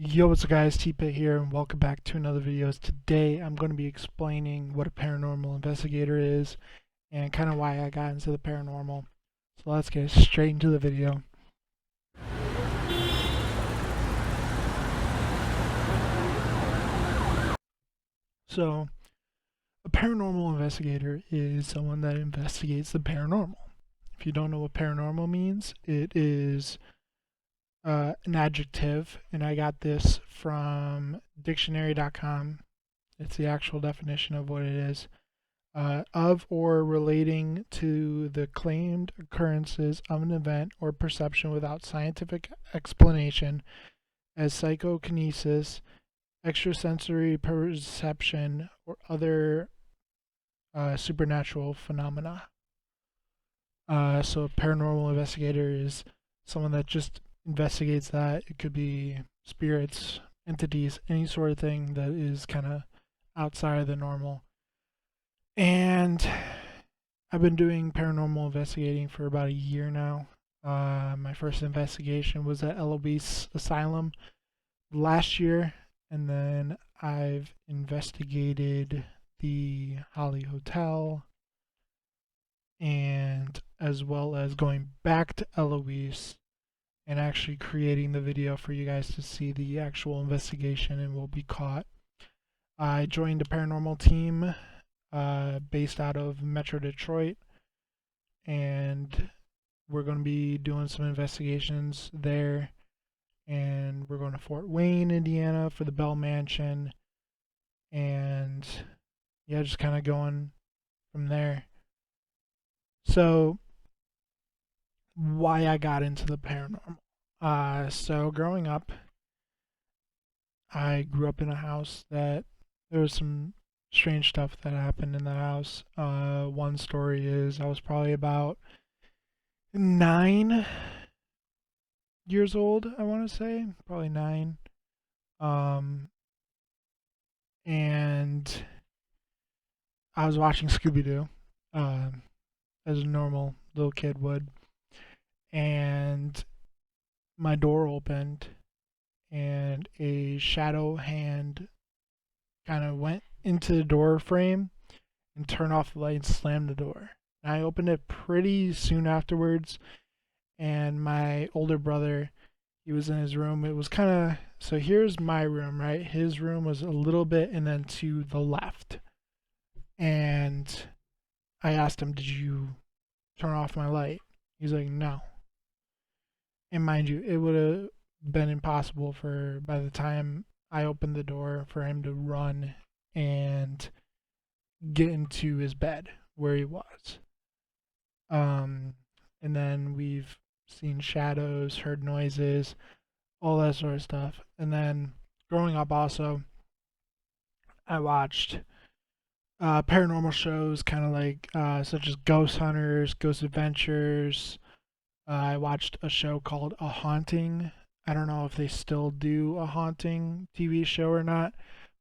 Yo, what's up guys, Tpit here and welcome back to another video. Today I'm going to be explaining what a paranormal investigator is and kind of why I got into the paranormal. So let's get straight into the video. So, a paranormal investigator is someone that investigates the paranormal. If you don't know what paranormal means, it is an adjective, and I got this from dictionary.com. It's the actual definition of what it is. Of or relating to the claimed occurrences of an event or perception without scientific explanation, as psychokinesis, extrasensory perception, or other supernatural phenomena. So a paranormal investigator is someone that just investigates that. It could be spirits, entities, any sort of thing that is kind of outside of the normal. And I've been doing paranormal investigating for about a year now. My first investigation was at Eloise Asylum last year, and then I've investigated the Holly Hotel, and as well as going back to Eloise and actually creating the video for you guys to see the actual investigation and will be caught. I joined a paranormal team based out of Metro Detroit, and we're going to be doing some investigations there. And we're going to Fort Wayne, Indiana for the Bell Mansion, and yeah, just kind of going from there. So, why I got into the paranormal? So growing up, I grew up in a house that there was some strange stuff that happened in the house. One story is I was probably about 9 years old, I want to say, probably 9. Um, and I was watching Scooby Doo, as a normal little kid would, and my door opened, and a shadow hand kind of went into the door frame and turned off the light and slammed the door. And I opened it pretty soon afterwards, and my older brother, he was in his room. It was kind of, so here's my room, right? His room was a little bit and then to the left. And I asked him, "Did you turn off my light?" He's like, "No." And mind you, it would have been impossible for, by the time I opened the door, for him to run and get into his bed where he was. And then we've seen shadows, heard noises, all that sort of stuff. And then growing up, also, I watched paranormal shows, kind of like such as Ghost Hunters, Ghost Adventures. I watched a show called A Haunting. I don't know if they still do a haunting TV show or not.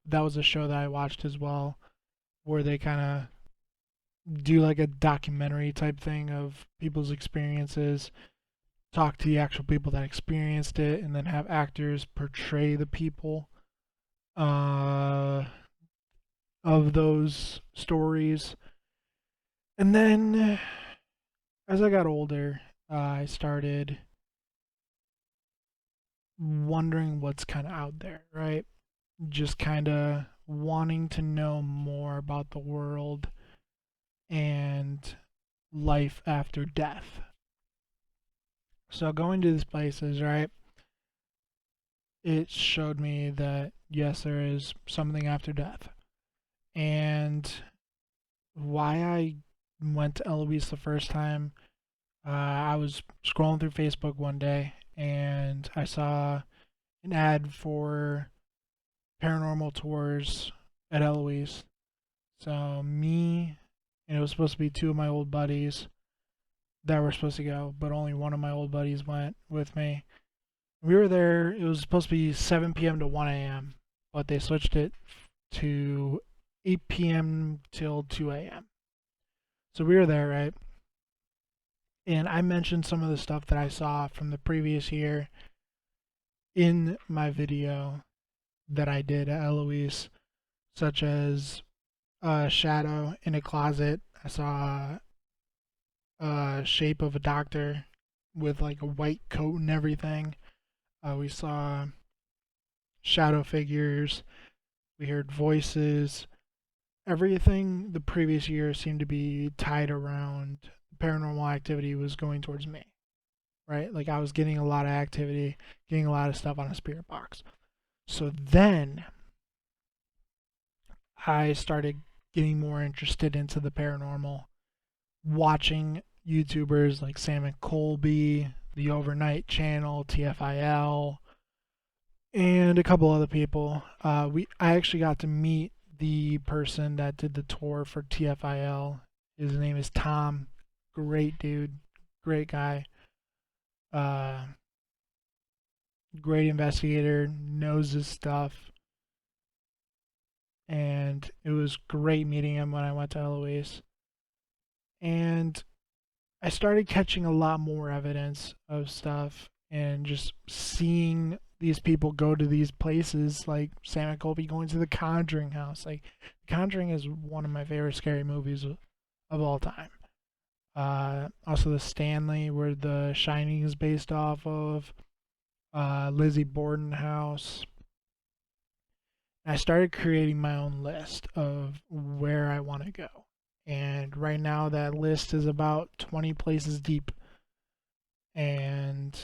That was a show that I watched as well, where they kind of do like a documentary type thing of people's experiences, talk to the actual people that experienced it, and then have actors portray the people uh, of those stories. And then as I got older, I started wondering what's kind of out there, right? Just kind of wanting to know more about the world and life after death. So going to these places, right? It showed me that yes, there is something after death. And why I went to Eloise the first time, I was scrolling through Facebook one day and I saw an ad for paranormal tours at Eloise. So me, and it was supposed to be two of my old buddies that were supposed to go, but only one of my old buddies went with me. We were there, it was supposed to be 7 p.m. to 1 a.m., but they switched it to 8 p.m. till 2 a.m. So we were there, right? And I mentioned some of the stuff that I saw from the previous year, in my video that I did at Eloise, such as a shadow in a closet. I saw a shape of a doctor with like a white coat and everything. We saw shadow figures. We heard voices. Everything the previous year seemed to be tied around paranormal activity was going towards me, right? Like I was getting a lot of activity, getting a lot of stuff on a spirit box. So then I started getting more interested into the paranormal, watching YouTubers like Sam and Colby, the Overnight Channel, TFIL, and a couple other people. I actually got to meet the person that did the tour for TFIL. His name is Tom. Great dude, great guy. Uh, Great investigator, knows his stuff, and it was great meeting him when I went to Eloise. And I started catching a lot more evidence of stuff and just seeing these people go to these places like Sam and Colby going to the Conjuring house. Like, The Conjuring is one of my favorite scary movies of all time. Also, The Stanley, where The Shining is based off of. Lizzie Borden house. I started creating my own list of where I want to go. And right now, that list is about 20 places deep. And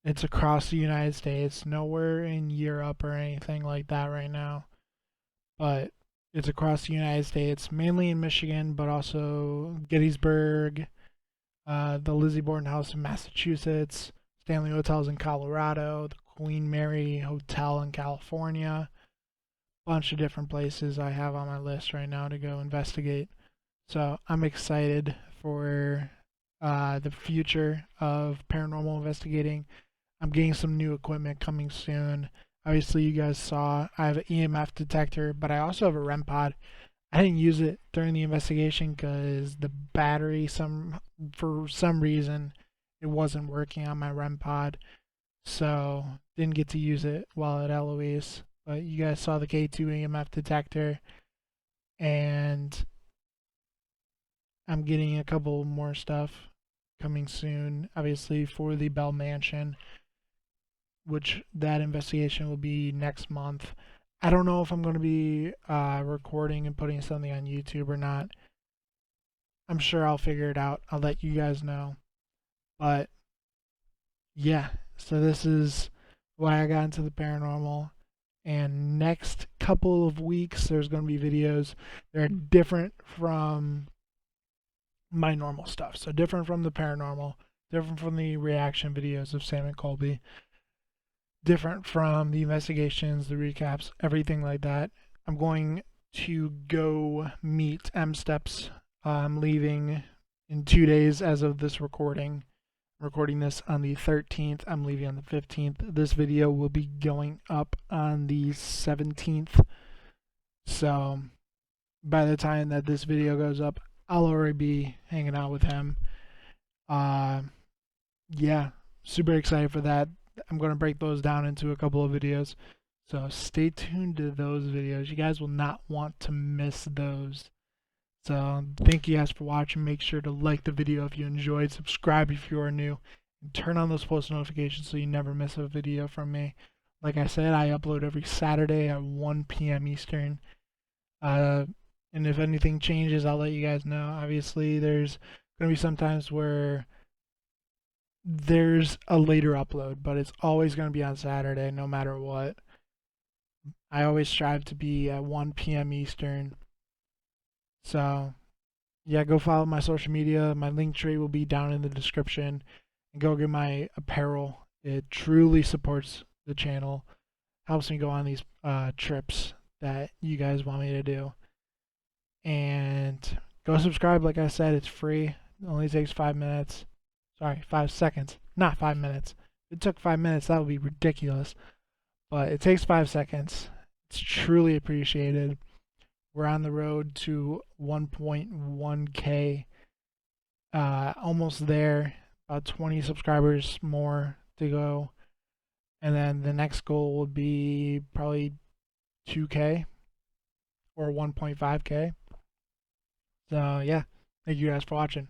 it's across the United States, nowhere in Europe or anything like that right now. But it's across the United States, mainly in Michigan, but also Gettysburg, the Lizzie Borden House in Massachusetts, Stanley Hotels in Colorado, the Queen Mary Hotel in California. Bunch of different places I have on my list right now to go investigate. So I'm excited for the future of paranormal investigating. I'm getting some new equipment coming soon. Obviously, you guys saw I have an EMF detector, but I also have a REM pod. I didn't use it during the investigation because the battery, for some reason, it wasn't working on my REM pod, so didn't get to use it while at Eloise. But you guys saw the K2 EMF detector, and I'm getting a couple more stuff coming soon. Obviously for the Bell Mansion, which that investigation will be next month. I don't know if I'm going to be recording and putting something on YouTube or not. I'm sure I'll figure it out. I'll let you guys know. But yeah, so this is why I got into the paranormal. And next couple of weeks, there's going to be videos. They're different from my normal stuff. So different from the paranormal, different from the reaction videos of Sam and Colby, different from the investigations, the recaps, everything like that. I'm going to go meet M Steps. I'm leaving in 2 days as of this recording. I'm recording this on the 13th. I'm leaving on the 15th. This video will be going up on the 17th. So by the time that this video goes up, I'll already be hanging out with him. Yeah, super excited for that. I'm going to break those down into a couple of videos. So stay tuned to those videos. You guys will not want to miss those. So thank you guys for watching. Make sure to like the video if you enjoyed, subscribe if you are new, and turn on those post notifications so you never miss a video from me. Like I said, I upload every Saturday at 1 p.m. Eastern. And if anything changes, I'll let you guys know. Obviously, there's going to be some times where there's a later upload, but it's always going to be on Saturday no matter what. I always strive to be at 1 p.m. Eastern. So, yeah, go follow my social media. My link tree will be down in the description. And go get my apparel. It truly supports the channel. Helps me go on these trips that you guys want me to do. And go subscribe. Like I said, it's free. It only takes 5 minutes. Sorry, 5 seconds. Not 5 minutes. If it took 5 minutes, that would be ridiculous. But it takes 5 seconds. It's truly appreciated. We're on the road to 1.1K. Almost there. About 20 subscribers more to go. And then the next goal would be probably 2K or 1.5K. So yeah, thank you guys for watching.